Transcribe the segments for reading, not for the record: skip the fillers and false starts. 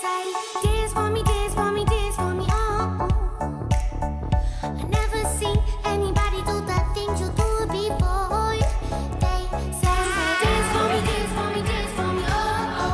say, dance for me, dance for me, dance for me, oh, oh. I never seen anybody do the things you do before. They say, dance for me, dance for me, dance for me, oh, oh.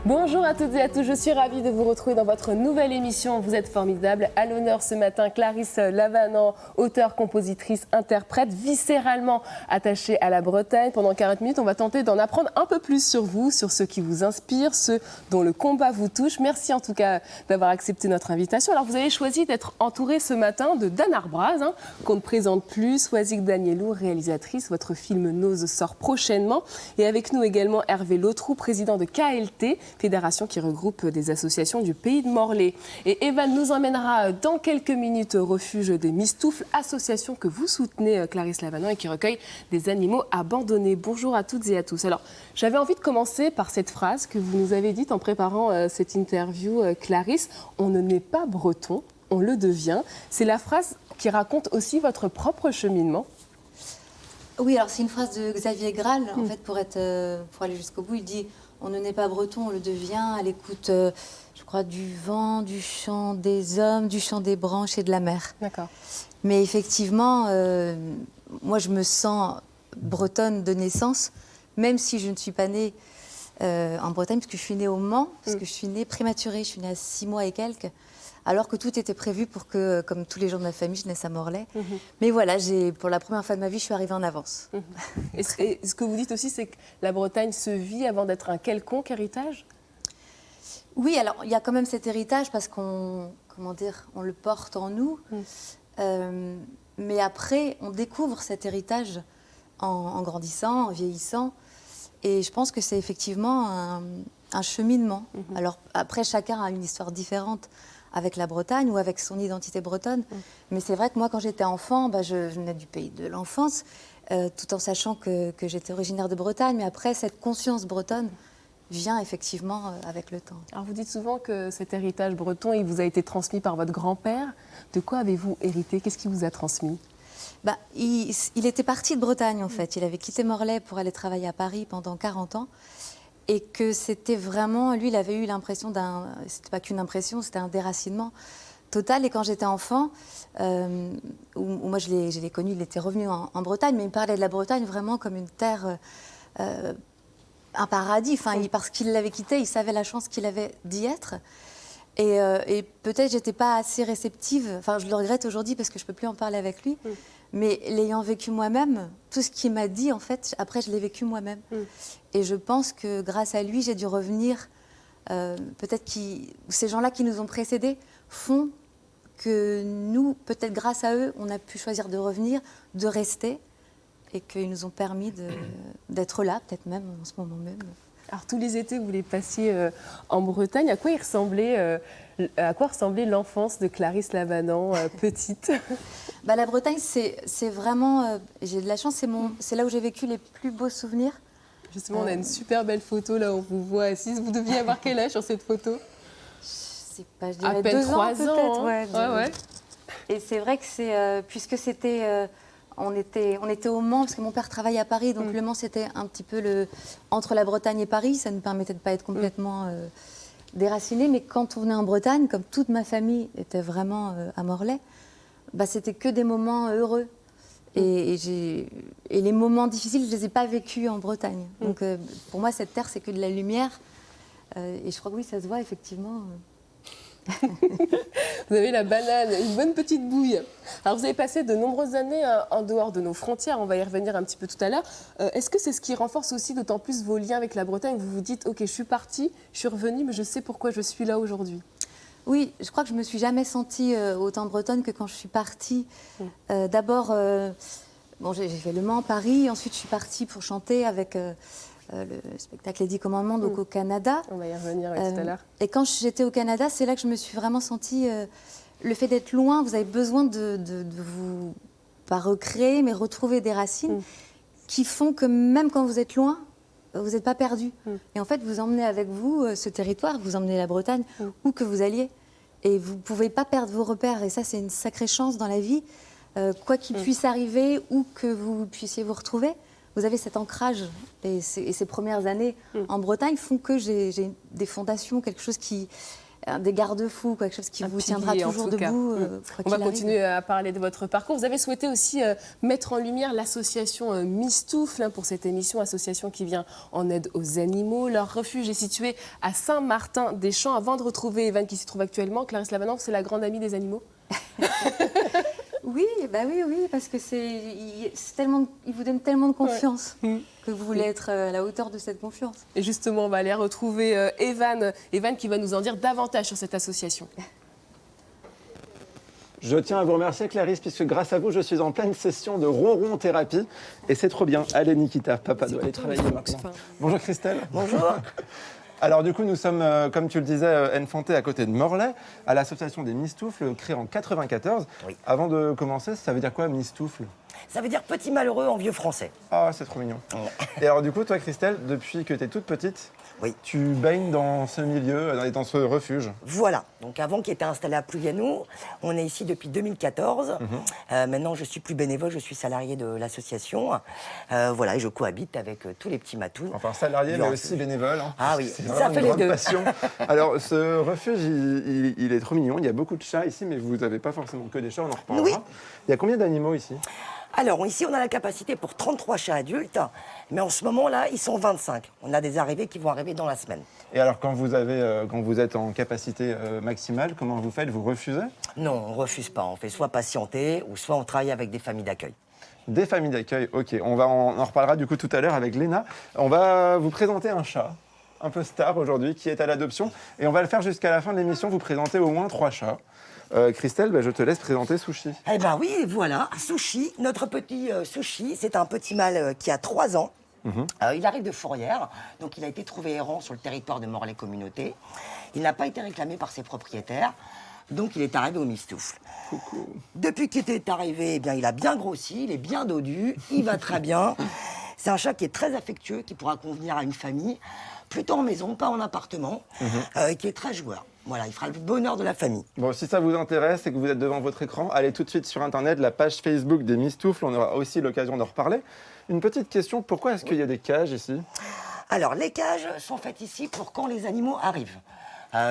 Bonjour à toutes et à tous, je suis ravie de vous retrouver dans votre nouvelle émission. Vous êtes formidables. À l'honneur ce matin, Clarisse Lavanant, auteure, compositrice, interprète, viscéralement attachée à la Bretagne. Pendant 40 minutes, on va tenter d'en apprendre un peu plus sur vous, sur ceux qui vous inspirent, ceux dont le combat vous touche. Merci en tout cas d'avoir accepté notre invitation. Alors vous avez choisi d'être entourée ce matin de Dan Arbraz, qu'on ne présente plus, Soazic Danielou, réalisatrice. Votre film Nose sort prochainement. Et avec nous également Hervé Lautroux, président de KLT, fédération qui regroupe des associations du pays de Morlaix. Et Evan nous emmènera dans quelques minutes au refuge des Mistoufles, association que vous soutenez, Clarisse Lavanant, et qui recueille des animaux abandonnés. Bonjour à toutes et à tous. Alors, j'avais envie de commencer par cette phrase que vous nous avez dite en préparant cette interview, Clarisse. On ne naît pas breton, on le devient. C'est la phrase qui raconte aussi votre propre cheminement. Oui, alors c'est une phrase de Xavier Graal, en fait, pour aller jusqu'au bout. Il dit « On ne naît pas breton, on le devient à l'écoute, je crois, du vent, du chant des hommes, du chant des branches et de la mer. » D'accord. Mais effectivement, moi, je me sens bretonne de naissance, même si je ne suis pas née en Bretagne, parce que je suis née au Mans, parce que je suis née prématurée, je suis née à 6 mois et quelques. Alors que tout était prévu pour que, comme tous les gens de ma famille, je naisse à Morlaix. Mais voilà, pour la première fois de ma vie, je suis arrivée en avance. Et ce que vous dites aussi, c'est que la Bretagne se vit avant d'être un quelconque héritage ? Oui, alors il y a quand même cet héritage parce qu'on le porte en nous. Mais après, on découvre cet héritage en grandissant, en vieillissant. Et je pense que c'est effectivement un cheminement. Alors après, chacun a une histoire différente avec la Bretagne ou avec son identité bretonne. Mais c'est vrai que moi, quand j'étais enfant, je venais du pays de l'enfance, tout en sachant que j'étais originaire de Bretagne. Mais après, cette conscience bretonne vient effectivement avec le temps. Alors vous dites souvent que cet héritage breton, il vous a été transmis par votre grand-père. De quoi avez-vous hérité ? Qu'est-ce qu'il vous a transmis ? Il était parti de Bretagne, en fait. Il avait quitté Morlaix pour aller travailler à Paris pendant 40 ans. Et que c'était vraiment... Lui, il avait eu l'impression c'était pas qu'une impression, c'était un déracinement total. Et quand j'étais enfant, où moi je l'ai connu, il était revenu en Bretagne, mais il me parlait de la Bretagne vraiment comme une terre, un paradis. Parce qu'il l'avait quitté, il savait la chance qu'il avait d'y être. Et peut-être j'étais pas assez réceptive. Enfin, je le regrette aujourd'hui parce que je peux plus en parler avec lui. Mais l'ayant vécu moi-même, tout ce qu'il m'a dit, en fait, après, je l'ai vécu moi-même. Et je pense que grâce à lui, j'ai dû revenir. Peut-être ces gens-là qui nous ont précédés font que nous, peut-être grâce à eux, on a pu choisir de revenir, de rester, et qu'ils nous ont permis d'être là, peut-être même en ce moment même. Alors tous les étés, vous les passiez en Bretagne. À quoi ressemblait l'enfance de Clarisse Lavanant, petite ? La Bretagne, c'est vraiment... j'ai de la chance, c'est là où j'ai vécu les plus beaux souvenirs. Justement, on a une super belle photo, là, on vous voit assise. Vous deviez avoir quel âge sur cette photo ? Je sais pas, je dirais à peine 3 ans, peut-être. Ouais. Et c'est vrai que puisque c'était... on était au Mans, parce que mon père travaille à Paris, donc le Mans, c'était un petit peu entre la Bretagne et Paris. Ça nous permettait de ne pas être complètement déracinés. Mais quand on venait en Bretagne, comme toute ma famille était vraiment à Morlaix, c'était que des moments heureux. Et les moments difficiles, je ne les ai pas vécus en Bretagne. Donc pour moi, cette terre, c'est que de la lumière. Et je crois que oui, ça se voit effectivement. Vous avez la banane, une bonne petite bouille. Alors vous avez passé de nombreuses années en dehors de nos frontières, on va y revenir un petit peu tout à l'heure. Est-ce que c'est ce qui renforce aussi d'autant plus vos liens avec la Bretagne ? Vous vous dites, ok, je suis partie, je suis revenue, mais je sais pourquoi je suis là aujourd'hui. Oui, je crois que je ne me suis jamais sentie autant bretonne que quand je suis partie. D'abord, j'ai fait Le Mans, Paris, ensuite je suis partie pour chanter avec... le spectacle Les 10 Commandements, donc au Canada. On va y revenir tout à l'heure. Et quand j'étais au Canada, c'est là que je me suis vraiment sentie... le fait d'être loin, vous avez besoin de vous... pas recréer, mais retrouver des racines qui font que même quand vous êtes loin, vous n'êtes pas perdu. Et en fait, vous emmenez avec vous ce territoire, vous emmenez la Bretagne, où que vous alliez. Et vous ne pouvez pas perdre vos repères. Et ça, c'est une sacrée chance dans la vie. quoi qu'il puisse arriver, où que vous puissiez vous retrouver, vous avez cet ancrage. Et ces premières années en Bretagne font que j'ai des fondations, quelque chose qui... des garde-fous, quelque chose qui vous tiendra pilier, en toujours tout cas. debout. On va continuer à parler de votre parcours. Vous avez souhaité aussi mettre en lumière l'association Mistoufle pour cette émission, association qui vient en aide aux animaux. Leur refuge est situé à Saint-Martin-des-Champs. Avant de retrouver Evan qui s'y trouve actuellement, Clarisse Lavanant, c'est la grande amie des animaux. Oui, parce que il vous donne tellement de confiance que vous voulez être à la hauteur de cette confiance. Et justement, on va aller retrouver Evan qui va nous en dire davantage sur cette association. Je tiens à vous remercier Clarisse, puisque grâce à vous, je suis en pleine session de ronron thérapie. Et c'est trop bien. Allez Nikita, papa doit aller travailler maintenant. Bonjour Christelle. Bonjour. Alors du coup, nous sommes, comme tu le disais, Enfanté à côté de Morlaix, à l'association des Mistoufles, créée en 94. Oui. Avant de commencer, ça veut dire quoi, Mistoufle? Ça veut dire petit malheureux en vieux français. Ah, c'est trop mignon. Et alors du coup, toi Christelle, depuis que tu es toute petite, Oui. tu baignes dans ce milieu, dans ce refuge. Voilà. Donc avant qui était installé à Plouguianou, on est ici depuis 2014. Maintenant, je suis plus bénévole, je suis salarié de l'association. Voilà, et je cohabite avec tous les petits matous. Enfin salarié, mais Genre, aussi bénévole. Hein. Ah oui, C'est ça vraiment fait une les grande deux. passion. Alors ce refuge, il est trop mignon. Il y a beaucoup de chats ici, mais vous n'avez pas forcément que des chats, on en reparlera. Oui. Il y a combien d'animaux ici? Alors ici, on a la capacité pour 33 chats adultes, mais en ce moment-là, ils sont 25. On a des arrivées qui vont arriver dans la semaine. Et alors quand vous êtes en capacité maximale, comment vous faites? Vous refusez? Non, on refuse pas. On fait soit patienter, ou soit on travaille avec des familles d'accueil. Des familles d'accueil, ok. On en reparlera du coup tout à l'heure avec Léna. On va vous présenter un chat, un peu star aujourd'hui, qui est à l'adoption. Et on va le faire jusqu'à la fin de l'émission, vous présenter au moins 3 chats. Christelle, je te laisse présenter Sushi. Eh ben oui, voilà, Sushi, notre petit Sushi, c'est un petit mâle qui a 3 ans. Il arrive de Fourrière, donc il a été trouvé errant sur le territoire de Morlaix Communauté. Il n'a pas été réclamé par ses propriétaires, donc il est arrivé au Mistoufle. Depuis qu'il est arrivé, eh bien, il a bien grossi, il est bien dodu, il va très bien. C'est un chat qui est très affectueux, qui pourra convenir à une famille, plutôt en maison, pas en appartement, qui est très joueur. Voilà, il fera le bonheur de la famille. Bon, si ça vous intéresse et que vous êtes devant votre écran, allez tout de suite sur Internet, la page Facebook des Mistoufles, on aura aussi l'occasion d'en reparler. Une petite question, pourquoi est-ce qu'il y a des cages ici? Alors, les cages sont faites ici pour quand les animaux arrivent.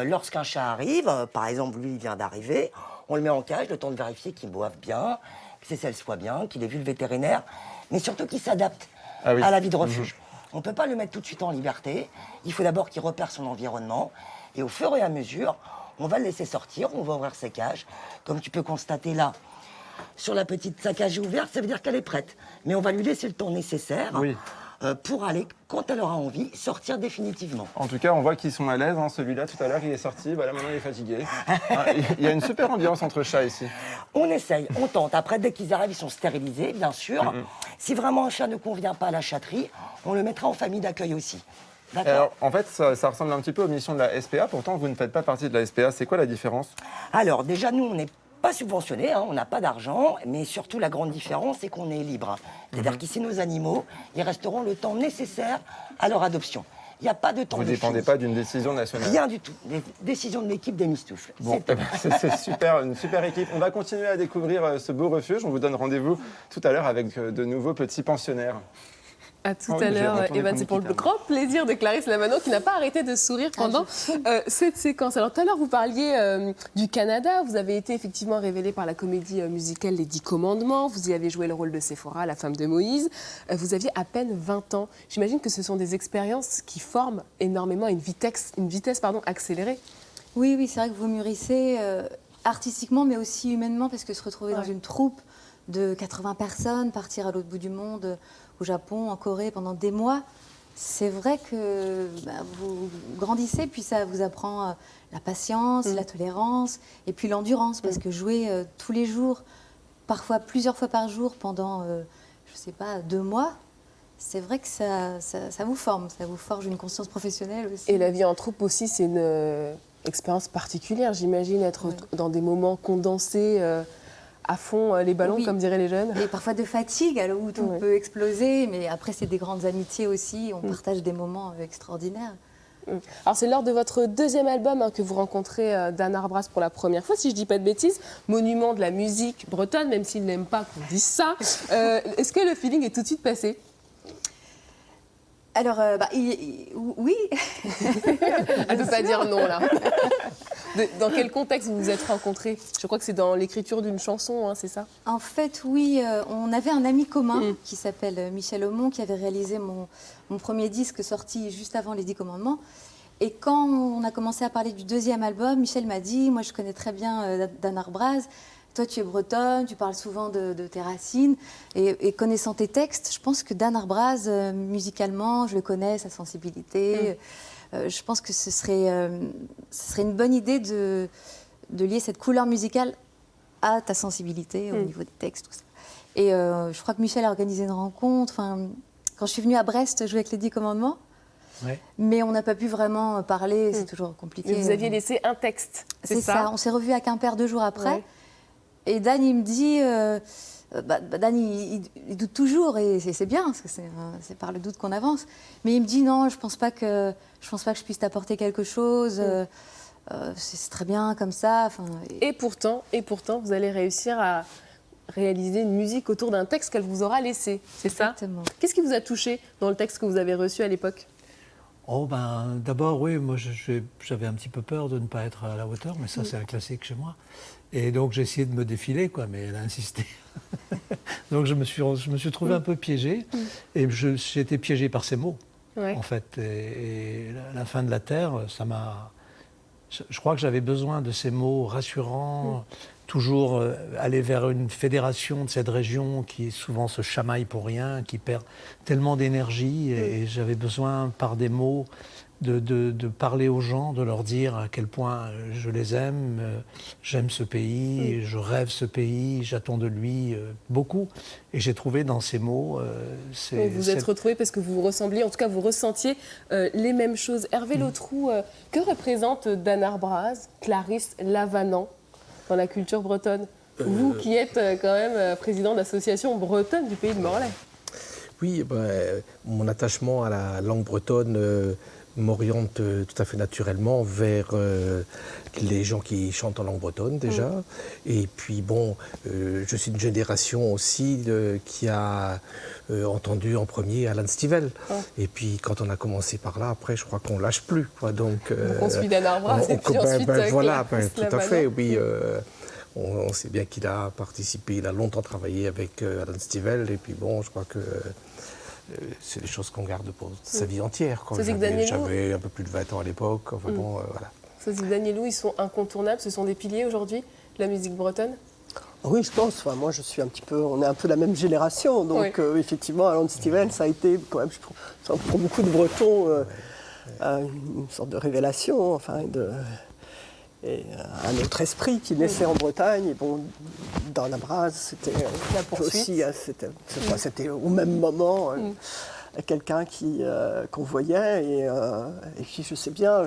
Lorsqu'un chat arrive, par exemple, lui, il vient d'arriver, on le met en cage, le temps de vérifier qu'il boive bien, que ses selles soient bien, qu'il ait vu le vétérinaire, mais surtout qu'il s'adapte à la vie de refuge. On ne peut pas le mettre tout de suite en liberté. Il faut d'abord qu'il repère son environnement. Et au fur et à mesure, on va le laisser sortir, on va ouvrir ses cages. Comme tu peux constater là, sur la petite, sa cage est ouverte, ça veut dire qu'elle est prête. Mais on va lui laisser le temps nécessaire pour aller, quand elle aura envie, sortir définitivement. En tout cas, on voit qu'ils sont à l'aise. Hein. Celui-là, tout à l'heure, il est sorti. Voilà, maintenant, il est fatigué. Il y a une super ambiance entre chats ici. On essaye, on tente. Après, dès qu'ils arrivent, ils sont stérilisés, bien sûr. Si vraiment un chat ne convient pas à la chatterie, on le mettra en famille d'accueil aussi. D'accord. Alors, en fait, ça ressemble un petit peu aux missions de la SPA. Pourtant, vous ne faites pas partie de la SPA. C'est quoi la différence? Alors, déjà, nous, on n'est pas subventionné, on n'a pas d'argent, mais surtout, la grande différence, c'est qu'on est libre. C'est-à-dire qu'ici, nos animaux, ils resteront le temps nécessaire à leur adoption. Il n'y a pas de temps Vous ne de dépendez fini. pas d'une décision nationale? Rien du tout. Les décisions de l'équipe des Mistoufles. Bon, c'est super, une super équipe. On va continuer à découvrir ce beau refuge. On vous donne rendez-vous tout à l'heure avec de nouveaux petits pensionnaires. À tout Oh, à j'ai l'heure, retourné Evan, pour c'est pour le Nikita. grand plaisir de Clarisse Lavanant qui n'a pas arrêté de sourire pendant cette séquence. Alors tout à l'heure, vous parliez du Canada. Vous avez été effectivement révélée par la comédie musicale Les 10 Commandements. Vous y avez joué le rôle de Séphora, la femme de Moïse. Vous aviez à peine 20 ans. J'imagine que ce sont des expériences qui forment énormément une vitesse accélérée. Oui, c'est vrai que vous mûrissez artistiquement, mais aussi humainement, parce que se retrouver dans une troupe de 80 personnes, partir à l'autre bout du monde, au Japon, en Corée, pendant des mois, c'est vrai que vous grandissez, puis ça vous apprend la patience, la tolérance, et puis l'endurance, parce que jouer tous les jours, parfois plusieurs fois par jour, pendant, je ne sais pas, 2 mois, c'est vrai que ça vous forme, ça vous forge une conscience professionnelle aussi. Et la vie en troupe aussi, c'est une expérience particulière. J'imagine être dans des moments condensés à fond les ballons, comme diraient les jeunes. Et parfois de fatigue, alors où tout peut exploser, mais après c'est des grandes amitiés aussi, on partage des moments extraordinaires. Alors c'est lors de votre deuxième album que vous rencontrez Dan Arbraz pour la première fois, si je dis pas de bêtises, monument de la musique bretonne, même s'il n'aime pas qu'on dise ça. Est-ce que le feeling est tout de suite passé? Alors, oui. Elle ne peut pas dire non, là. Dans quel contexte vous vous êtes rencontrés? Je crois que c'est dans l'écriture d'une chanson, hein, c'est ça? En fait, oui, on avait un ami commun qui s'appelle Michel Aumont, qui avait réalisé mon premier disque sorti juste avant Les 10 Commandements. Et quand on a commencé à parler du deuxième album, Michel m'a dit, moi je connais très bien Dan Arbraz, toi tu es bretonne, tu parles souvent de tes racines, et connaissant tes textes, je pense que Dan Arbraz, musicalement, je le connais, sa sensibilité, je pense que ce serait une bonne idée de lier cette couleur musicale à ta sensibilité au niveau des textes, tout ça. Et je crois que Michel a organisé une rencontre, quand je suis venue à Brest jouer avec Les 10 Commandements, mais on n'a pas pu vraiment parler, c'est toujours compliqué. Mais vous aviez laissé un texte, c'est ça? On s'est revus à Quimper 2 jours après. Ouais. Et Dan, il me dit... Dan, il doute toujours, et c'est bien, parce que c'est par le doute qu'on avance. Mais il me dit, non, je pense pas que je puisse t'apporter quelque chose. C'est très bien comme ça. Et pourtant, vous allez réussir à réaliser une musique autour d'un texte qu'elle vous aura laissé, c'est ça? Exactement. Qu'est-ce qui vous a touché dans le texte que vous avez reçu à l'époque? D'abord, oui, moi j'avais un petit peu peur de ne pas être à la hauteur, mais ça c'est un classique chez moi. Et donc j'ai essayé de me défiler, mais elle a insisté. Donc je me suis trouvé un peu piégé, et j'ai été piégé par ces mots, en fait. Et la fin de la Terre, ça m'a... Je crois que j'avais besoin de ces mots rassurants, toujours aller vers une fédération de cette région qui souvent se chamaille pour rien, qui perd tellement d'énergie, et j'avais besoin, par des mots, de parler aux gens, de leur dire à quel point je les aime, j'aime ce pays, je rêve ce pays, j'attends de lui beaucoup. Et j'ai trouvé dans ces mots... vous êtes retrouvés parce que vous vous ressembliez, en tout cas vous ressentiez les mêmes choses. Hervé Lautroux, que représente Dan Arbraz, Clarisse Lavanant dans la culture bretonne? Vous qui êtes quand même président de l'association bretonne du pays de Morlaix. Oui, mon attachement à la langue bretonne m'oriente tout à fait naturellement vers les gens qui chantent en langue bretonne déjà. Et puis je suis d'une génération aussi qui a entendu en premier Alan Stivell. Et puis quand on a commencé par là, après je crois qu'on lâche plus. Donc on suit Dan Arbraz et puis ensuite voilà, tout à fait, oui. On sait bien qu'il a participé, il a longtemps travaillé avec Alan Stivell, et puis je crois que c'est des choses qu'on garde pour sa vie entière. J'avais un peu plus de 20 ans à l'époque, voilà. Sosie Danielou, ils sont incontournables, ce sont des piliers aujourd'hui de la musique bretonne? Oui, je pense. Moi, on est un peu la même génération, donc effectivement, Alan Stivell, ça a été quand même, pour beaucoup de Bretons, une sorte de révélation, et un autre esprit qui naissait en Bretagne. Et dans Arbraz, c'était aussi, c'était au même moment quelqu'un qu'on voyait et qui, je sais bien,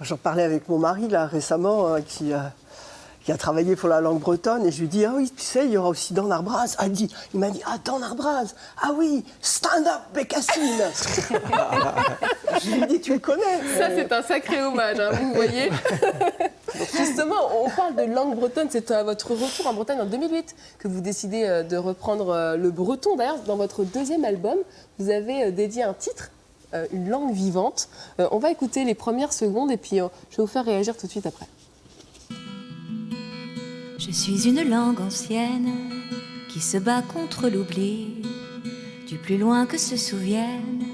j'en parlais avec mon mari là récemment, qui a travaillé pour la langue bretonne, et je lui dis, ah oui, tu sais, il y aura aussi Dan Arbraz. Il m'a dit, ah, Dan Arbraz, ah oui, stand up, Bécassine. Je lui dis, tu le connais. Ça, c'est un sacré hommage, vous voyez. Justement, on parle de langue bretonne, c'est à votre retour en Bretagne en 2008 que vous décidez de reprendre le breton. D'ailleurs, dans votre deuxième album, vous avez dédié un titre, une langue vivante. On va écouter les premières secondes, et puis je vais vous faire réagir tout de suite après. Je suis une langue ancienne qui se bat contre l'oubli, du plus loin que se souviennent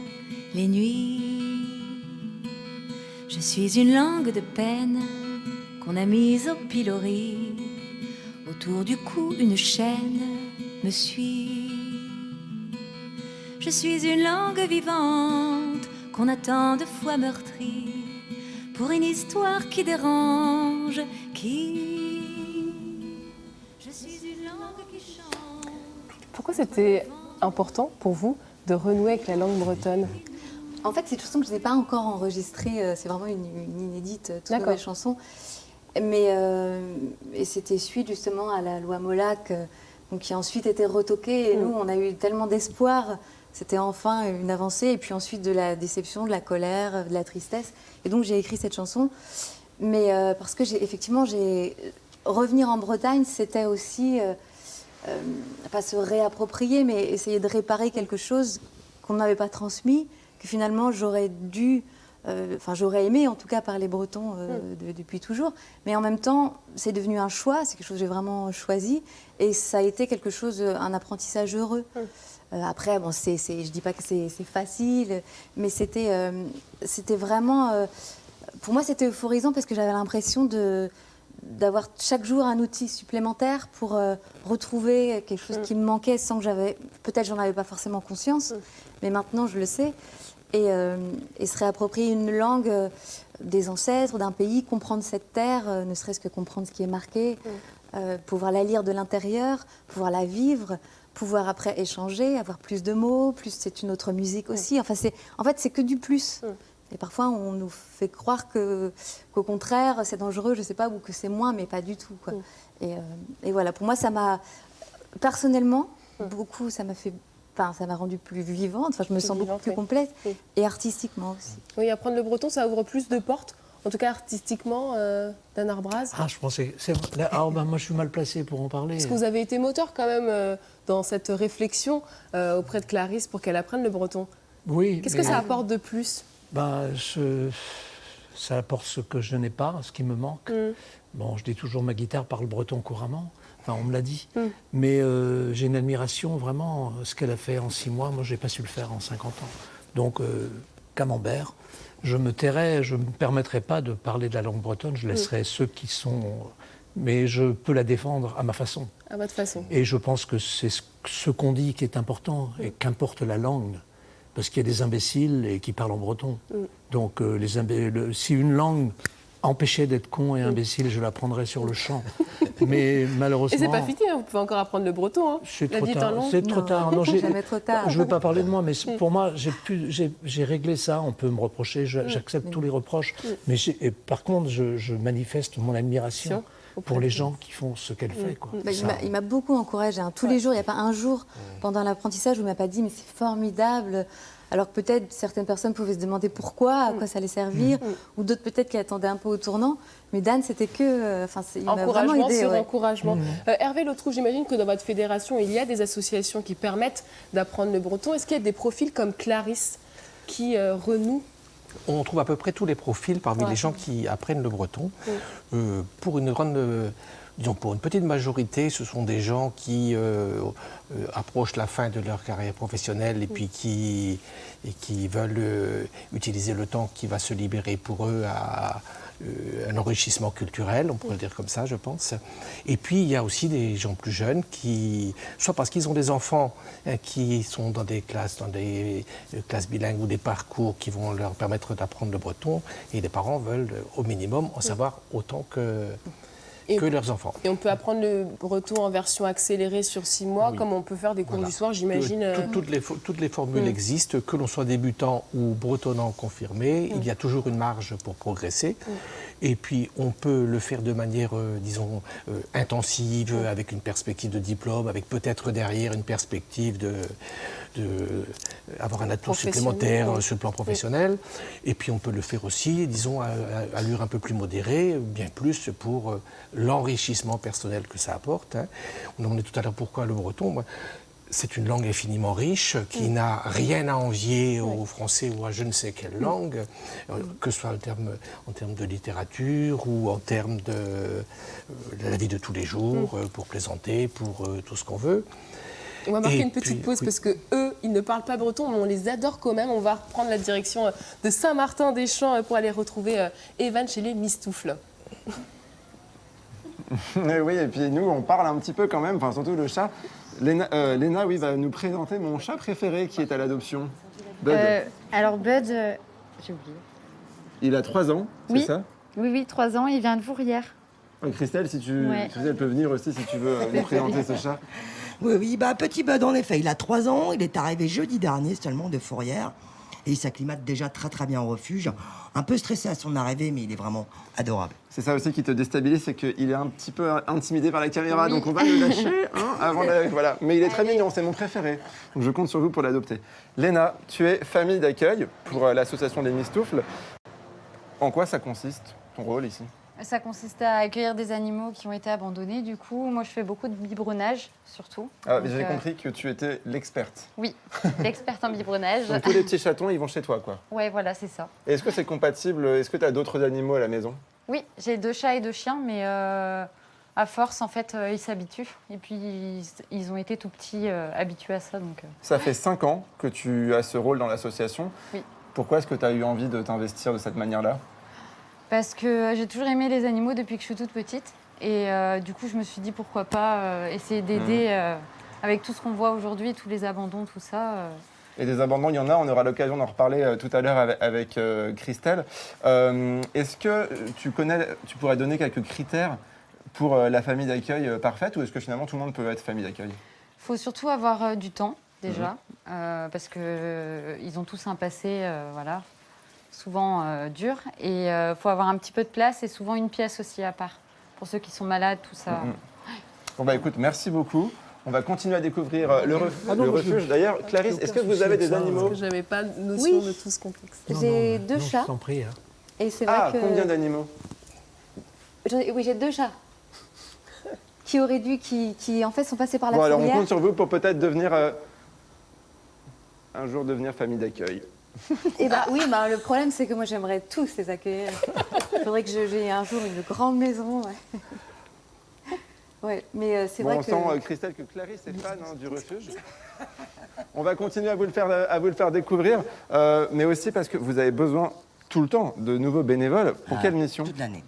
les nuits. Je suis une langue de peine qu'on a mise au pilori, autour du cou une chaîne me suit. Je suis une langue vivante qu'on a tant de fois meurtrie, pour une histoire qui dérange, Je suis une langue qui chante. Pourquoi c'était important pour vous de renouer avec la langue bretonne? En fait, c'est une chanson que je n'ai pas encore enregistrée. C'est vraiment une inédite, toute nouvelle chanson. Mais et c'était suite justement à la loi Molac, qui a ensuite été retoquée. Et nous, on a eu tellement d'espoir c'était enfin une avancée. Et puis ensuite de la déception, de la colère, de la tristesse. Et donc j'ai écrit cette chanson. Mais parce que revenir en Bretagne, c'était aussi, pas se réapproprier, mais essayer de réparer quelque chose qu'on ne m'avait pas transmis, que finalement j'aurais aimé en tout cas parler breton depuis toujours. Mais en même temps, c'est devenu un choix, c'est quelque chose que j'ai vraiment choisi. Et ça a été quelque chose, un apprentissage heureux. Après, bon, je ne dis pas que c'est facile, mais c'était vraiment... pour moi, c'était euphorisant parce que j'avais l'impression d'avoir chaque jour un outil supplémentaire pour retrouver quelque chose qui me manquait sans que peut-être j'en avais pas forcément conscience, mais maintenant je le sais. Et se réapproprier une langue des ancêtres, d'un pays, comprendre cette terre, ne serait-ce que comprendre ce qui est marqué, pouvoir la lire de l'intérieur, pouvoir la vivre, pouvoir après échanger, avoir plus de mots, plus c'est une autre musique aussi. Enfin, c'est que du plus. Et parfois, on nous fait croire qu'au contraire, c'est dangereux, je ne sais pas, ou que c'est moins, mais pas du tout, quoi. Et voilà, pour moi, ça m'a, personnellement, beaucoup, ça m'a rendu plus vivante, enfin, je me sens beaucoup plus complète, et artistiquement aussi. Oui, apprendre le breton, ça ouvre plus de portes, en tout cas artistiquement, Dan Arbraz. Ah, je pensais... moi, je suis mal placé pour en parler. Parce que vous avez été moteur quand même dans cette réflexion auprès de Clarisse pour qu'elle apprenne le breton. Oui. Qu'est-ce que ça apporte de plus ? Ça apporte ce que je n'ai pas, ce qui me manque. Bon, je dis toujours, ma guitare parle breton couramment. Enfin, on me l'a dit. Mais j'ai une admiration, vraiment. Ce qu'elle a fait en 6 mois, moi, je n'ai pas su le faire en 50 ans. Donc, camembert, je me tairai, je ne me permettrai pas de parler de la langue bretonne. Je laisserai ceux qui sont... Mais je peux la défendre à ma façon. À votre façon. Et je pense que c'est ce qu'on dit qui est important, et qu'importe la langue. Parce qu'il y a des imbéciles et qui parlent en breton. Donc, si une langue empêchait d'être con et imbécile, je l'apprendrais sur le champ. Mais malheureusement... Et c'est pas fini, vous pouvez encore apprendre le breton. Hein. C'est trop tard. C'est trop tard. Non, jamais trop tard. Je ne veux pas parler de moi, mais pour moi, j'ai réglé ça. On peut me reprocher, j'accepte tous les reproches. Mais par contre, je manifeste mon admiration pour les gens qui font ce qu'elle fait. Quoi. Il m'a beaucoup encouragée. Hein. Tous les jours, il n'y a pas un jour pendant l'apprentissage où il ne m'a pas dit « mais c'est formidable ». Alors que peut-être certaines personnes pouvaient se demander pourquoi, à quoi ça allait servir, ou d'autres peut-être qui attendaient un peu au tournant. Mais Dan, c'était que... il m'a vraiment aidé. Encouragement. Hervé Lautrou, j'imagine que dans votre fédération, il y a des associations qui permettent d'apprendre le breton. Est-ce qu'il y a des profils comme Clarisse qui renouent ? On trouve à peu près tous les profils parmi les gens qui apprennent le breton. Pour une grande... Disons, pour une petite majorité, ce sont des gens qui approchent la fin de leur carrière professionnelle et puis qui veulent utiliser le temps qui va se libérer pour eux à un enrichissement culturel, on pourrait le dire comme ça, je pense. Et puis, il y a aussi des gens plus jeunes qui, soit parce qu'ils ont des enfants qui sont dans des classes bilingues ou des parcours qui vont leur permettre d'apprendre le breton, et les parents veulent au minimum en savoir autant que leurs enfants. Et on peut apprendre le breton en version accélérée sur 6 mois, comme on peut faire des cours du soir, j'imagine. Toutes les formules existent, que l'on soit débutant ou bretonnant confirmé, il y a toujours une marge pour progresser. Et puis, on peut le faire de manière, disons, intensive, avec une perspective de diplôme, avec peut-être derrière une perspective avoir un atout supplémentaire sur le plan professionnel. Et puis, on peut le faire aussi, disons, à allure un peu plus modérée, bien plus pour l'enrichissement personnel que ça apporte. Hein. On demandait tout à l'heure pourquoi le breton. C'est une langue infiniment riche qui n'a rien à envier au français ou à je ne sais quelle langue, que ce soit en termes de littérature ou en termes de la vie de tous les jours, pour plaisanter, pour tout ce qu'on veut. On va marquer une petite pause parce que eux, ils ne parlent pas breton, mais on les adore quand même. On va reprendre la direction de Saint-Martin-des-Champs pour aller retrouver Evan chez les Mistoufles. Oui, et puis nous, on parle un petit peu quand même, enfin surtout le chat. Léna, oui, va nous présenter mon chat préféré qui est à l'adoption. Bud. Alors Bud, j'ai oublié. Il a 3 ans, c'est ça ? Oui, 3 ans, il vient de Fourrière. Christelle, si elle peut venir aussi, si tu veux nous présenter ce chat. Oui, petit Bud, en effet, il a 3 ans, il est arrivé jeudi dernier seulement de Fourrière. et il s'acclimate déjà très très bien au refuge. Un peu stressé à son arrivée, mais il est vraiment adorable. C'est ça aussi qui te déstabilise, c'est qu'il est un petit peu intimidé par la caméra, donc on va le lâcher avant de... Voilà. Mais il est très mignon, c'est mon préféré. Donc je compte sur vous pour l'adopter. Léna, tu es famille d'accueil pour l'association des Mistoufles. En quoi ça consiste, ton rôle ici? Ça consiste à accueillir des animaux qui ont été abandonnés. Du coup, moi, je fais beaucoup de biberonnage, surtout. Ah, Donc, j'ai compris que tu étais l'experte. Oui, l'experte en biberonnage. Donc tous les petits chatons, ils vont chez toi, quoi. Ouais, voilà, c'est ça. Et est-ce que c'est compatible? Est-ce que tu as d'autres animaux à la maison? Oui, j'ai 2 chats et 2 chiens, mais à force, en fait, ils s'habituent. Et puis, ils ont été tout petits habitués à ça. Donc, Ça fait 5 ans que tu as ce rôle dans l'association. Oui. Pourquoi est-ce que tu as eu envie de t'investir de cette manière-là? Parce que j'ai toujours aimé les animaux depuis que je suis toute petite. Et du coup, je me suis dit, pourquoi pas essayer d'aider avec tout ce qu'on voit aujourd'hui, tous les abandons, tout ça. Et des abandons, il y en a, on aura l'occasion d'en reparler tout à l'heure avec Christelle. Est-ce que tu pourrais donner quelques critères pour la famille d'accueil parfaite, ou est-ce que finalement tout le monde peut être famille d'accueil? Il faut surtout avoir du temps, déjà, parce qu'ils ont tous un passé, voilà, souvent dur. Et il faut avoir un petit peu de place et souvent une pièce aussi à part, pour ceux qui sont malades, tout ça. Bon bah écoute, merci beaucoup. On va continuer à découvrir le refuge. D'ailleurs, Clarisse, est-ce que vous avez des animaux? Je n'avais pas notion de tout ce contexte. J'ai 2 chats. Je t'en prie. Hein. Et c'est vrai Ah, que... combien d'animaux? Oui, j'ai 2 chats. Qui auraient dû, qui en fait sont passés par la Bon, alors on fourrière. compte sur vous pour peut-être devenir un jour devenir famille d'accueil. Et oui, le problème c'est que moi j'aimerais tous les accueillir. Il faudrait que j'ai un jour une grande maison. Ouais. Ouais, mais c'est vrai On que... sent, Christelle, que Clarisse est fan du refuge. On va continuer à vous le faire découvrir, mais aussi parce que vous avez besoin tout le temps de nouveaux bénévoles. Pour quelle mission? Toute l'année.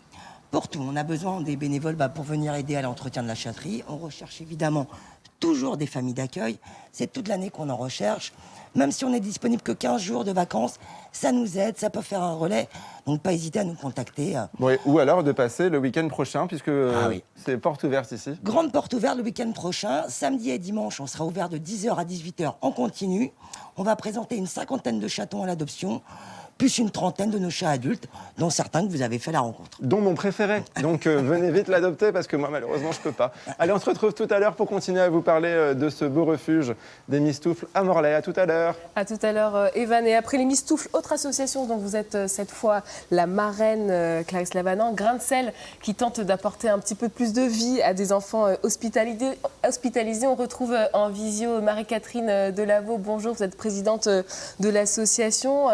Pour tout. On a besoin des bénévoles pour venir aider à l'entretien de la chatterie. On recherche évidemment toujours des familles d'accueil. C'est toute l'année qu'on en recherche. Même si on est disponible que 15 jours de vacances, ça nous aide, ça peut faire un relais. Donc pas hésiter à nous contacter. Oui, ou alors de passer le week-end prochain, puisque oui. c'est porte ouverte ici. Grande porte ouverte le week-end prochain. Samedi et dimanche, on sera ouvert de 10h à 18h en continu. On va présenter une 50aine de chatons à l'adoption, plus une 30aine de nos chats adultes, dont certains que vous avez fait la rencontre. Dont mon préféré. Donc venez vite l'adopter, parce que moi, malheureusement, je peux pas. Allez, on se retrouve tout à l'heure pour continuer à vous parler de ce beau refuge des Mistoufles à Morlaix. À tout à l'heure. À tout à l'heure, Evan. Et après les Mistoufles, autre association dont vous êtes cette fois la marraine, Clarisse Lavanant, Grain de sel, qui tente d'apporter un petit peu plus de vie à des enfants hospitalisés. On retrouve en visio Marie-Catherine Delaveau. Bonjour, vous êtes présidente de l'association.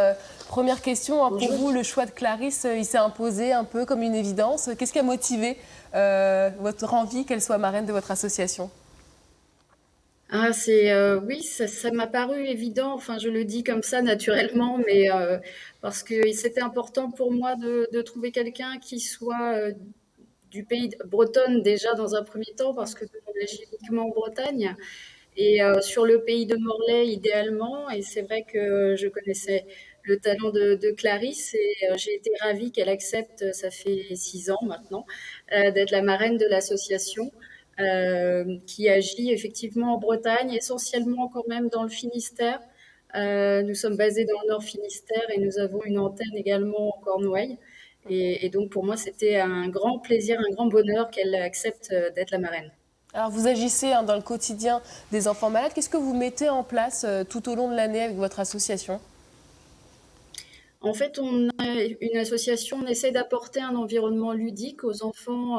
Première question, pour vous, le choix de Clarisse, il s'est imposé un peu comme une évidence. Qu'est-ce qui a motivé votre envie qu'elle soit marraine de votre association? Oui, ça m'a paru évident, enfin je le dis comme ça naturellement, mais parce que c'était important pour moi de trouver quelqu'un qui soit du pays de Bretonne déjà dans un premier temps, parce que nous, on agit uniquement en Bretagne, et sur le pays de Morlaix idéalement, et c'est vrai que je connaissais le talent de Clarisse, et j'ai été ravie qu'elle accepte, ça fait 6 ans maintenant, d'être la marraine de l'association. Qui agit effectivement en Bretagne, essentiellement quand même dans le Finistère. Nous sommes basés dans le Nord Finistère et nous avons une antenne également en Cornouailles. Et donc pour moi, c'était un grand plaisir, un grand bonheur qu'elle accepte d'être la marraine. Alors vous agissez dans le quotidien des enfants malades. Qu'est-ce que vous mettez en place tout au long de l'année avec votre association? En fait, on a une association, on essaie d'apporter un environnement ludique aux enfants,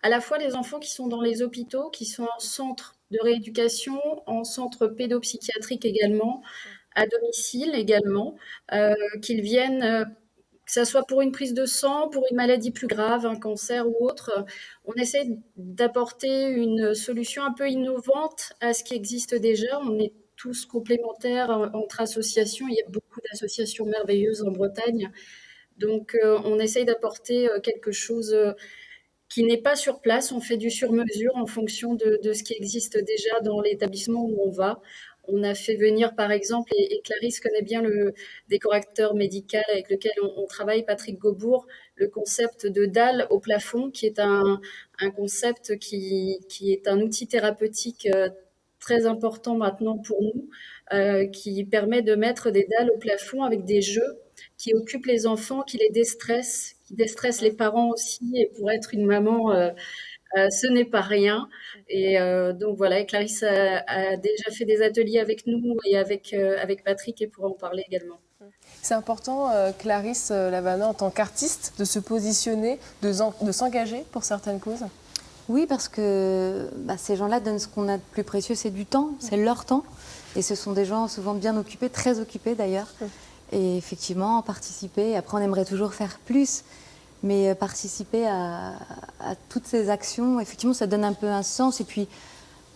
à la fois les enfants qui sont dans les hôpitaux, qui sont en centre de rééducation, en centre pédopsychiatrique également, à domicile également, qu'ils viennent, que ça soit pour une prise de sang, pour une maladie plus grave, un cancer ou autre. On essaie d'apporter une solution un peu innovante à ce qui existe déjà. On est tous complémentaires entre associations. Il y a beaucoup d'associations merveilleuses en Bretagne. Donc, on essaye d'apporter quelque chose qui n'est pas sur place. On fait du sur-mesure en fonction de ce qui existe déjà dans l'établissement où on va. On a fait venir, par exemple, et Clarisse connaît bien le décorateur médical avec lequel on travaille, Patrick Gaubourg, le concept de dalle au plafond, qui est un concept qui est un outil thérapeutique très important maintenant pour nous, qui permet de mettre des dalles au plafond avec des jeux qui occupent les enfants, qui les déstressent, qui déstressent les parents aussi. Et pour être une maman, ce n'est pas rien. Et donc voilà, et Clarisse a déjà fait des ateliers avec nous et avec Patrick et pourra en parler également. C'est important, Clarisse Lavanant, en tant qu'artiste, de se positionner, de s'engager pour certaines causes? Oui, parce que ces gens-là donnent ce qu'on a de plus précieux, c'est du temps, c'est leur temps. Et ce sont des gens souvent bien occupés, très occupés d'ailleurs. Et effectivement, participer, après on aimerait toujours faire plus, mais participer à toutes ces actions, effectivement, ça donne un peu un sens. Et puis,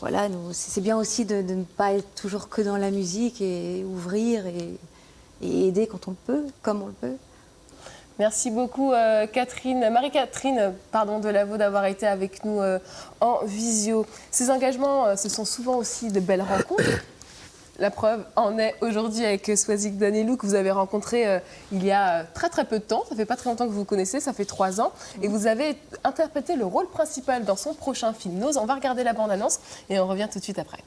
voilà, c'est bien aussi de ne pas être toujours que dans la musique et ouvrir et aider quand on le peut, comme on le peut. Merci beaucoup Marie-Catherine Delaveau d'avoir été avec nous en visio. Ces engagements, ce sont souvent aussi de belles rencontres. La preuve en est aujourd'hui avec Swazik Danielou que vous avez rencontré il y a très très peu de temps. Ça fait pas très longtemps que vous vous connaissez, ça fait 3 ans. Et vous avez interprété le rôle principal dans son prochain film Nose. On va regarder la bande-annonce et on revient tout de suite après.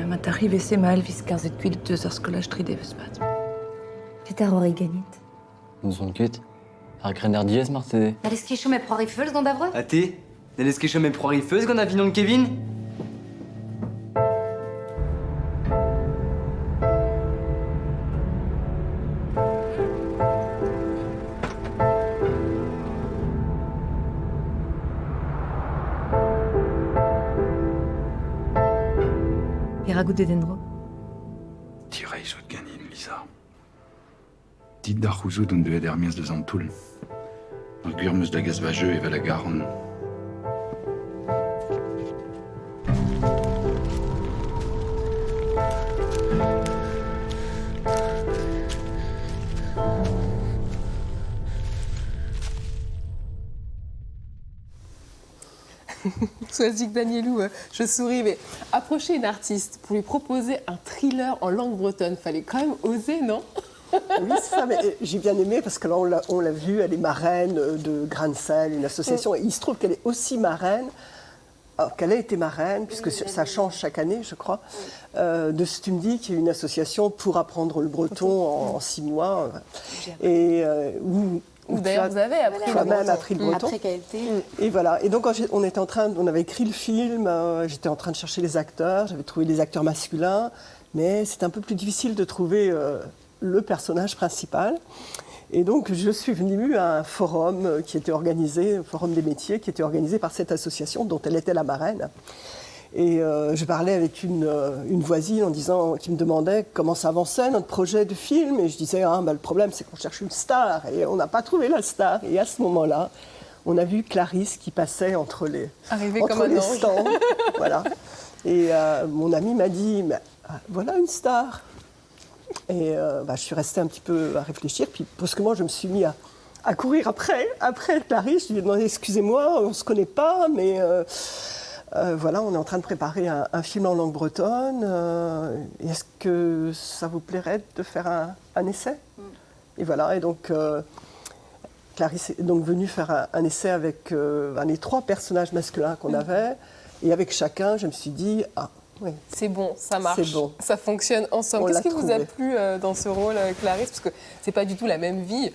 Met arrivée mal viskas et kuit 2 skolach trideves bat. Peter hori ganit. Nous on ket. Ar grener diez martede. N'allez skichou mes proiri feuz gant d'avreux? A te? N'allez ket chom e proari feuz gant a vinon Kevin? Peragout de dendro. Tirei zo ganin, Lisa. Dit da c'houzout on devet er miez deus an toul. Ar gwirmeus da gaz vajeu e vel a garon. Swazik Danielou, je souris, mais approcher une artiste pour lui proposer un thriller en langue bretonne, fallait quand même oser, non? Oui, c'est ça, mais j'ai bien aimé parce que là, on l'a vu, elle est marraine de Gransel, une association, et il se trouve qu'elle est aussi marraine, alors qu'elle a été marraine, puisque ça change chaque année, je crois, de Stumdi, qui est une association pour apprendre le breton en 6 mois, et Ou d'ailleurs, vous avez appris le toi-même breton. appris le breton. Après qu'elle était... Et voilà. Et donc, on avait écrit le film, j'étais en train de chercher les acteurs, j'avais trouvé les acteurs masculins, mais c'était un peu plus difficile de trouver le personnage principal. Et donc, je suis venue à un forum qui était organisé, un forum des métiers, qui était organisé par cette association dont elle était la marraine. Et je parlais avec une voisine qui me demandait comment ça avançait notre projet de film. Et je disais, le problème c'est qu'on cherche une star et on n'a pas trouvé la star. Et à ce moment-là, on a vu Clarisse qui passait entre les stands. Voilà. Et mon ami m'a dit, voilà une star. Et je suis restée un petit peu à réfléchir. Puis brusquement, je me suis mis à courir après Clarisse. Je lui ai demandé, excusez-moi, on ne se connaît pas, mais... voilà, on est en train de préparer un film en langue bretonne. Est-ce que ça vous plairait de faire un essai? Et voilà, et donc Clarisse est donc venue faire un essai avec les 3 personnages masculins qu'on avait. Et avec chacun, je me suis dit, oui. C'est bon, ça marche, C'est bon. ça fonctionne ensemble. Qu'est-ce qui vous a plu dans ce rôle, Clarisse? Parce que c'est pas du tout la même vie.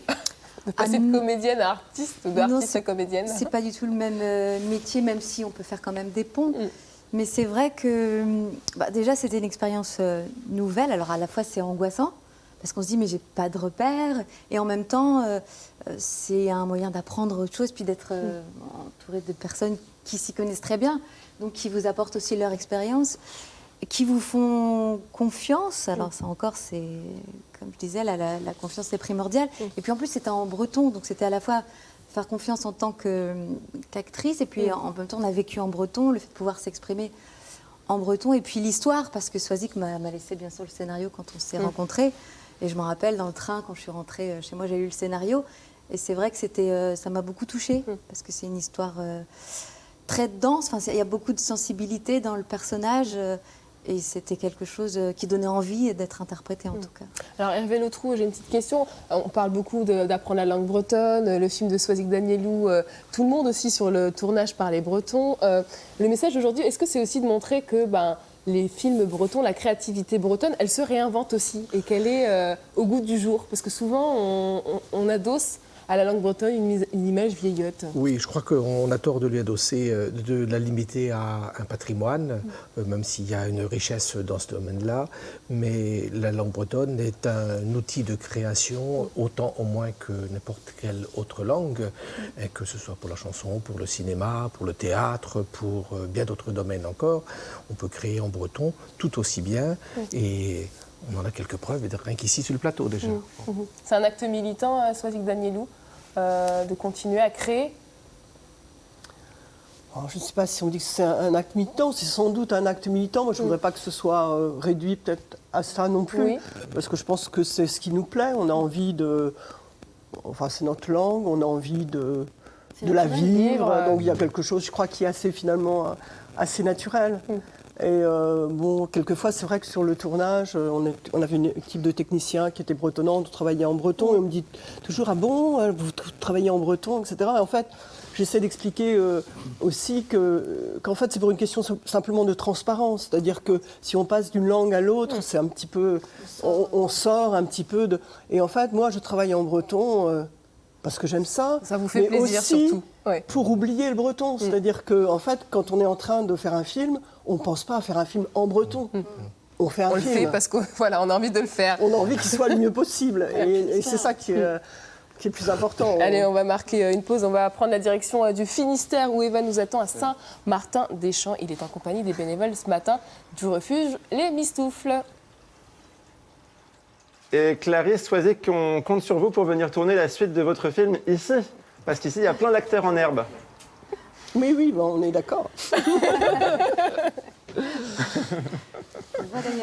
De passer de comédienne à artiste ou d'artiste à comédienne. C'est pas du tout le même métier, même si on peut faire quand même des ponts. Mais c'est vrai que déjà c'était une expérience nouvelle. Alors à la fois c'est angoissant parce qu'on se dit mais j'ai pas de repères et en même temps c'est un moyen d'apprendre autre chose puis d'être entouré de personnes qui s'y connaissent très bien, donc qui vous apportent aussi leur expérience, qui vous font confiance. Alors ça encore, c'est, comme je disais, la confiance est primordiale. Et puis en plus, c'était en breton, donc c'était à la fois faire confiance en tant qu'actrice, et puis en même temps, on a vécu en breton, le fait de pouvoir s'exprimer en breton, et puis l'histoire, parce que Swazik m'a laissé bien sûr le scénario quand on s'est rencontrés. Et je me rappelle, dans le train, quand je suis rentrée chez moi, j'ai eu le scénario. Et c'est vrai que ça m'a beaucoup touchée, parce que c'est une histoire très dense. Enfin, il y a beaucoup de sensibilité dans le personnage. Et c'était quelque chose qui donnait envie d'être interprété en tout cas. Alors Hervé Lautrou, j'ai une petite question. On parle beaucoup d'apprendre la langue bretonne, le film de Soisig Danielou, tout le monde aussi sur le tournage par les Bretons. Le message aujourd'hui, est-ce que c'est aussi de montrer que les films bretons, la créativité bretonne, elle se réinvente aussi et qu'elle est au goût du jour? Parce que souvent, on adosse à la langue bretonne une image vieillotte. Oui, je crois qu'on a tort de lui adosser, de la limiter à un patrimoine, même s'il y a une richesse dans ce domaine-là. Mais la langue bretonne est un outil de création autant au moins que n'importe quelle autre langue, et que ce soit pour la chanson, pour le cinéma, pour le théâtre, pour bien d'autres domaines encore. On peut créer en breton tout aussi bien. Et on en a quelques preuves, rien qu'ici sur le plateau déjà. C'est un acte militant, Soisig Danielou, de continuer à créer? Alors, je ne sais pas si on dit que c'est un acte militant, c'est sans doute un acte militant. Moi, je ne voudrais pas que ce soit réduit peut-être à ça non plus, parce que je pense que c'est ce qui nous plaît. On a envie de... Enfin, c'est notre langue, on a envie de la vivre. Donc, il y a quelque chose, je crois, qui est assez, finalement, assez naturel. Et quelquefois, c'est vrai que sur le tournage, on avait une équipe de techniciens qui était bretonnante, on travaillait en breton, et on me dit toujours « Ah bon, vous travaillez en breton ?» etc. Et en fait, j'essaie d'expliquer aussi qu'en fait, c'est pour une question simplement de transparence. C'est-à-dire que si on passe d'une langue à l'autre, c'est un petit peu... On sort un petit peu de... Et en fait, moi, je travaille en breton... parce que j'aime ça. Ça vous fait plaisir aussi surtout. Pour oublier le breton. C'est-à-dire qu'en fait, quand on est en train de faire un film, on ne pense pas à faire un film en breton. On fait un film. On le fait parce qu'on on a envie de le faire. On a envie qu'il soit le mieux possible. Et c'est ça qui est plus important. Allez, on va marquer une pause. On va prendre la direction du Finistère où Eva nous attend à Saint-Martin-des-Champs. Il est en compagnie des bénévoles ce matin du refuge Les Mistoufles. Et Clarisse, Soisig, qu'on compte sur vous pour venir tourner la suite de votre film ici. Parce qu'ici, il y a plein d'acteurs en herbe. Oui, on est d'accord.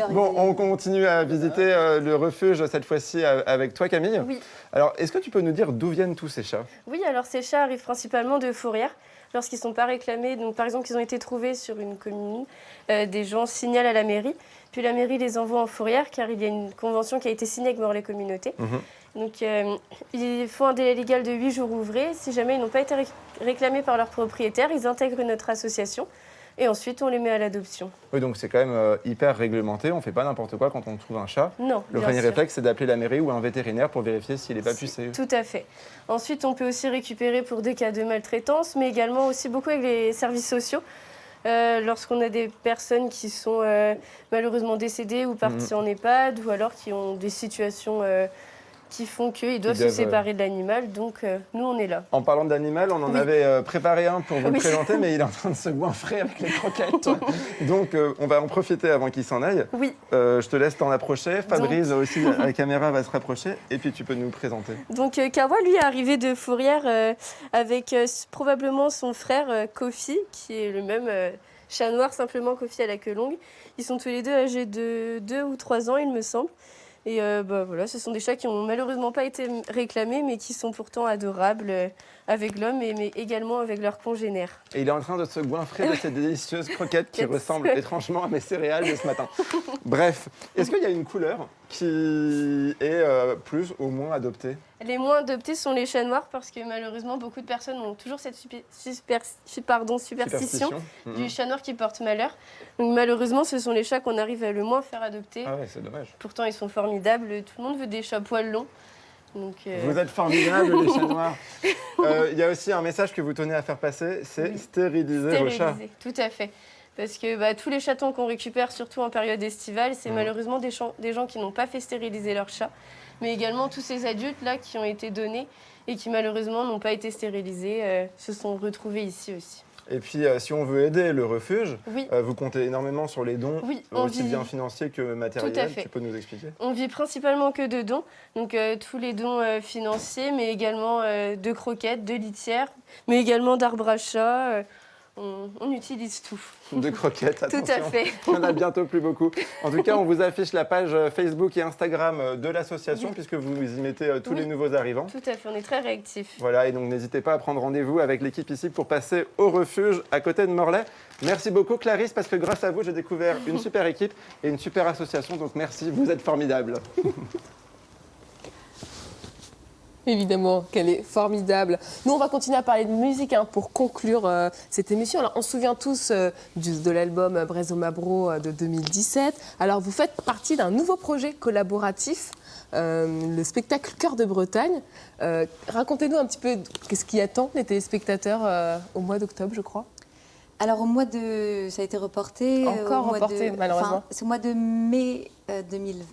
Bon, on continue à visiter le refuge, cette fois-ci avec toi, Camille. Oui. Alors, est-ce que tu peux nous dire d'où viennent tous ces chats? Oui, alors ces chats arrivent principalement de fourrière. Lorsqu'ils ne sont pas réclamés, donc par exemple qu'ils ont été trouvés sur une commune, des gens signalent à la mairie, puis la mairie les envoie en fourrière car il y a une convention qui a été signée avec Morlaix Communauté. Donc ils font un délai légal de 8 jours ouvrés. Si jamais ils n'ont pas été réclamés par leur propriétaire, ils intègrent notre association et ensuite on les met à l'adoption. Oui, donc c'est quand même hyper réglementé. On ne fait pas n'importe quoi quand on trouve un chat. Non, Le premier réflexe, c'est d'appeler la mairie ou un vétérinaire pour vérifier s'il n'est pas pucé. Tout à fait. Ensuite, on peut aussi récupérer pour des cas de maltraitance, mais également aussi beaucoup avec les services sociaux. Lorsqu'on a des personnes qui sont malheureusement décédées ou parties en EHPAD, ou alors qui ont des situations qui font qu'ils doivent se séparer de l'animal. Donc, nous, on est là. En parlant d'animal, on en avait préparé un pour vous le présenter, mais il est en train de se goinfrer avec les croquettes. Donc, on va en profiter avant qu'il s'en aille. Oui. Je te laisse t'en approcher. Fabrice aussi, la caméra va se rapprocher. Et puis, tu peux nous présenter. Donc, Kawa, lui, est arrivé de Fourrière avec probablement son frère Kofi, qui est le même chat noir, simplement Kofi à la queue longue. Ils sont tous les deux âgés de 2 ou 3 ans, il me semble. Et voilà, ce sont des chats qui n'ont malheureusement pas été réclamés, mais qui sont pourtant adorables avec l'homme, mais également avec leurs congénères. Et il est en train de se goinfrer de ces délicieuses croquettes qui ressemblent étrangement à mes céréales de ce matin. Bref, est-ce qu'il y a une couleur qui est plus ou moins adoptée? Les moins adoptés sont les chats noirs parce que malheureusement, beaucoup de personnes ont toujours cette superstition du chat noir qui porte malheur. Donc malheureusement, ce sont les chats qu'on arrive à le moins faire adopter. Ah ouais, c'est dommage. Pourtant, ils sont formidables. Tout le monde veut des chats poils longs. Donc, Vous êtes formidables, les chats noirs. Il y a aussi un message que vous tenez à faire passer, c'est stériliser vos chats. Tout à fait. Parce que tous les chatons qu'on récupère, surtout en période estivale, c'est malheureusement des gens qui n'ont pas fait stériliser leurs chats, mais également tous ces adultes-là qui ont été donnés et qui malheureusement n'ont pas été stérilisés, se sont retrouvés ici aussi. Et puis, si on veut aider le refuge, vous comptez énormément sur les dons, aussi bien financiers que matériels. Tout à fait. Tu peux nous expliquer? On vit principalement que de dons, donc tous les dons financiers, mais également de croquettes, de litières, mais également d'arbres à chat. on utilise tout. De croquettes, Tout attention. à fait. Il n'y en a bientôt plus beaucoup. En tout cas, on vous affiche la page Facebook et Instagram de l'association, puisque vous y mettez tous les nouveaux arrivants. Tout à fait, on est très réactifs. Voilà, et donc n'hésitez pas à prendre rendez-vous avec l'équipe ici pour passer au refuge à côté de Morlaix. Merci beaucoup Clarisse, parce que grâce à vous, j'ai découvert une super équipe et une super association, donc merci, vous êtes formidables. Évidemment qu'elle est formidable. Nous, on va continuer à parler de musique pour conclure cette émission. Alors, on se souvient tous de l'album Brezo Mabro de 2017. Alors, vous faites partie d'un nouveau projet collaboratif, le spectacle Cœur de Bretagne. Racontez-nous un petit peu qu'est-ce qui attend les téléspectateurs au mois d'octobre, je crois. Alors, ça a été reporté. Encore reporté, malheureusement. C'est au mois de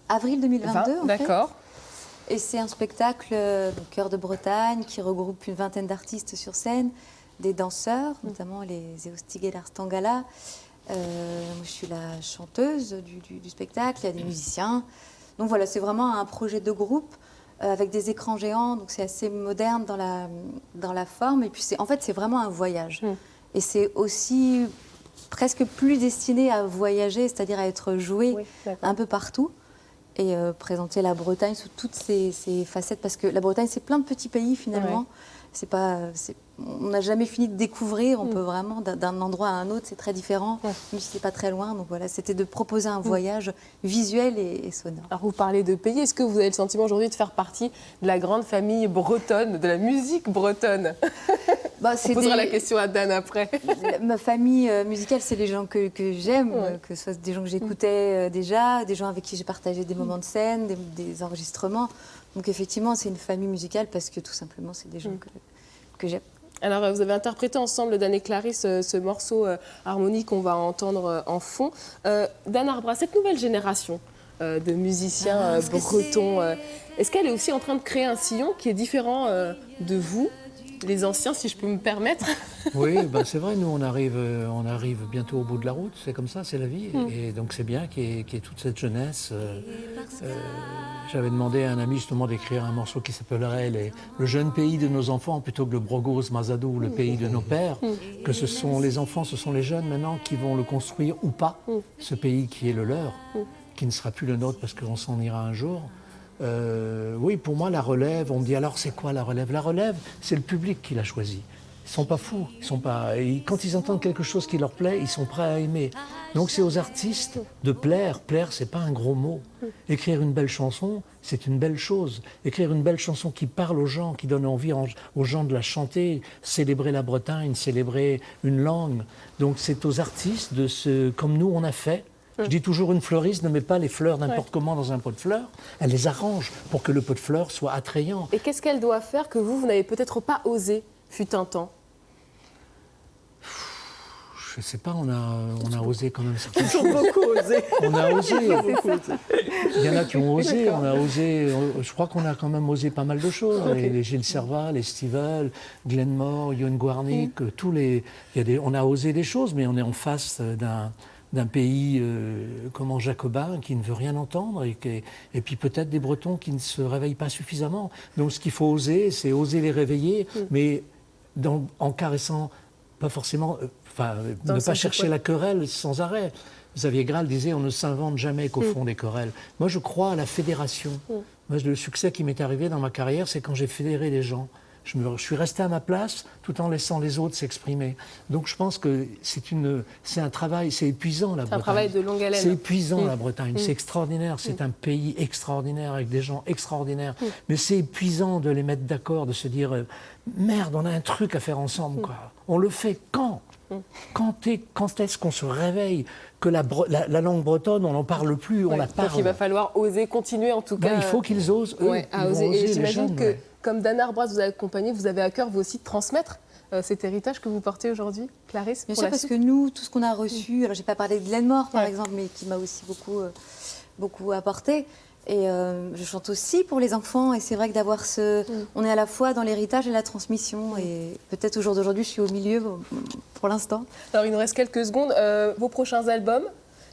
avril 2022, en fait. D'accord. Et c'est un spectacle, Cœur de Bretagne, qui regroupe une vingtaine d'artistes sur scène, des danseurs, notamment les Eostig et l'Arstangala. Moi, je suis la chanteuse du spectacle, il y a des musiciens. Donc voilà, c'est vraiment un projet de groupe avec des écrans géants, donc c'est assez moderne dans la forme. Et puis, en fait, c'est vraiment un voyage. Et c'est aussi presque plus destiné à voyager, c'est-à-dire à être joué un peu partout. Et présenter la Bretagne sous toutes ses facettes, parce que la Bretagne, c'est plein de petits pays finalement. On n'a jamais fini de découvrir, on peut vraiment, d'un endroit à un autre, c'est très différent, même si c'est pas très loin. Donc voilà, c'était de proposer un voyage visuel et sonore. Alors vous parlez de pays, est-ce que vous avez le sentiment aujourd'hui de faire partie de la grande famille bretonne, de la musique bretonne? On posera la question à Dan après. Ma famille musicale, c'est les gens que j'aime, que ce soit des gens que j'écoutais déjà, des gens avec qui j'ai partagé des moments de scène, des enregistrements. Donc effectivement, c'est une famille musicale parce que tout simplement, c'est des gens que j'aime. Alors, vous avez interprété ensemble, Dan et Clarisse, ce morceau harmonique qu'on va entendre en fond. Dan Arbras, cette nouvelle génération de musiciens bretons, est-ce qu'elle est aussi en train de créer un sillon qui est différent de vous, les anciens, si je peux me permettre? Oui, c'est vrai, nous on arrive bientôt au bout de la route, c'est comme ça, c'est la vie. Et donc c'est bien qu'il y ait toute cette jeunesse. J'avais demandé à un ami justement d'écrire un morceau qui s'appellerait Le jeune pays de nos enfants plutôt que le Brogos Mazadou, le pays de nos pères. Que ce sont les enfants, ce sont les jeunes maintenant qui vont le construire ou pas, ce pays qui est le leur, qui ne sera plus le nôtre parce qu'on s'en ira un jour. Oui, pour moi, la relève, on me dit alors c'est quoi la relève? La relève, c'est le public qui l'a choisi. Ils ne sont pas fous. Quand ils entendent quelque chose qui leur plaît, ils sont prêts à aimer. Donc c'est aux artistes de plaire. Plaire, ce n'est pas un gros mot. Écrire une belle chanson, c'est une belle chose. Écrire une belle chanson qui parle aux gens, qui donne envie aux gens de la chanter, célébrer la Bretagne, célébrer une langue. Donc c'est aux artistes comme nous on a fait. Je dis toujours, une fleuriste ne met pas les fleurs n'importe comment dans un pot de fleurs. Elle les arrange pour que le pot de fleurs soit attrayant. Et qu'est-ce qu'elle doit faire que vous n'avez peut-être pas osé, fut un temps? Je ne sais pas, on a osé quand même certaines choses. Beaucoup osé. On a osé. Il y en a qui ont osé. On a osé. Je crois qu'on a quand même osé pas mal de choses. Les Gilles Servat, les Stivell, Glenmore, Yoann Guarnic, on a osé des choses, mais on est en face d'un pays jacobin qui ne veut rien entendre et puis peut-être des Bretons qui ne se réveillent pas suffisamment. Donc ce qu'il faut oser, c'est oser les réveiller, mais en caressant, pas forcément, ne pas chercher la querelle sans arrêt. Xavier Graal disait on ne s'invente jamais qu'au fond des querelles. Moi je crois à la fédération. Moi, le succès qui m'est arrivé dans ma carrière, c'est quand j'ai fédéré les gens. Je suis resté à ma place tout en laissant les autres s'exprimer. Donc je pense que c'est un travail, c'est épuisant la Bretagne. C'est un travail de longue haleine. C'est épuisant la Bretagne, c'est extraordinaire, c'est un pays extraordinaire avec des gens extraordinaires. Mais c'est épuisant de les mettre d'accord, de se dire merde, on a un truc à faire ensemble, quoi. On le fait quand? Quand est-ce qu'on se réveille que la langue bretonne, on n'en parle plus, on la parle? Donc il va falloir oser continuer en tout cas. Il faut qu'ils osent, eux. À oser. Et j'imagine que comme Dan Arbras vous a accompagné, vous avez à cœur vous aussi de transmettre cet héritage que vous portez aujourd'hui, Clarisse? Bien sûr, parce que nous, tout ce qu'on a reçu, alors j'ai pas parlé de Glenmore par exemple, mais qui m'a aussi beaucoup apporté. Et je chante aussi pour les enfants, et c'est vrai que d'avoir on est à la fois dans l'héritage et la transmission, et peut-être au jour d'aujourd'hui, je suis au milieu pour l'instant. Alors il nous reste quelques secondes. Vos prochains albums,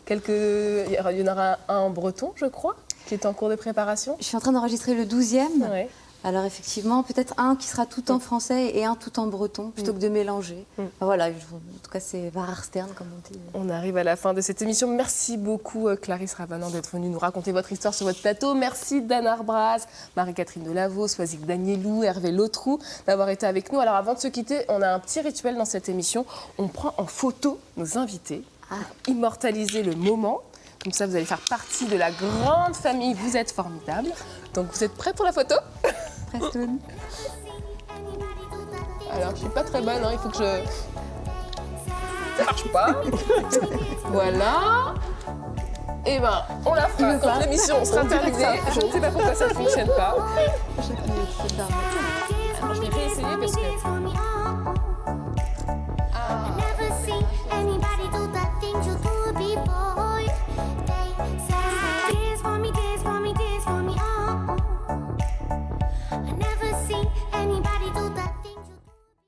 il y en aura un en breton, je crois, qui est en cours de préparation. Je suis en train d'enregistrer le 12e. Alors effectivement, peut-être un qui sera tout en français et un tout en breton, plutôt que de mélanger. Voilà, en tout cas, c'est Vararstern, comme on dit. On arrive à la fin de cette émission. Merci beaucoup, Clarisse Ravanant, d'être venue nous raconter votre histoire sur votre plateau. Merci, Dan Arbraz, Marie-Catherine Delavaux, Swazik Danielou, Hervé Lotrou, d'avoir été avec nous. Alors, avant de se quitter, on a un petit rituel dans cette émission. On prend en photo nos invités, immortaliser le moment. Comme ça, vous allez faire partie de la grande famille. Vous êtes formidables. Donc, vous êtes prêts pour la photo? Preston. Alors, je suis pas très bonne, hein, il faut que je... Ça marche pas. Voilà. Et ben, on la fera quand l'émission sera terminée. Je ne sais pas pourquoi ça ne fonctionne pas.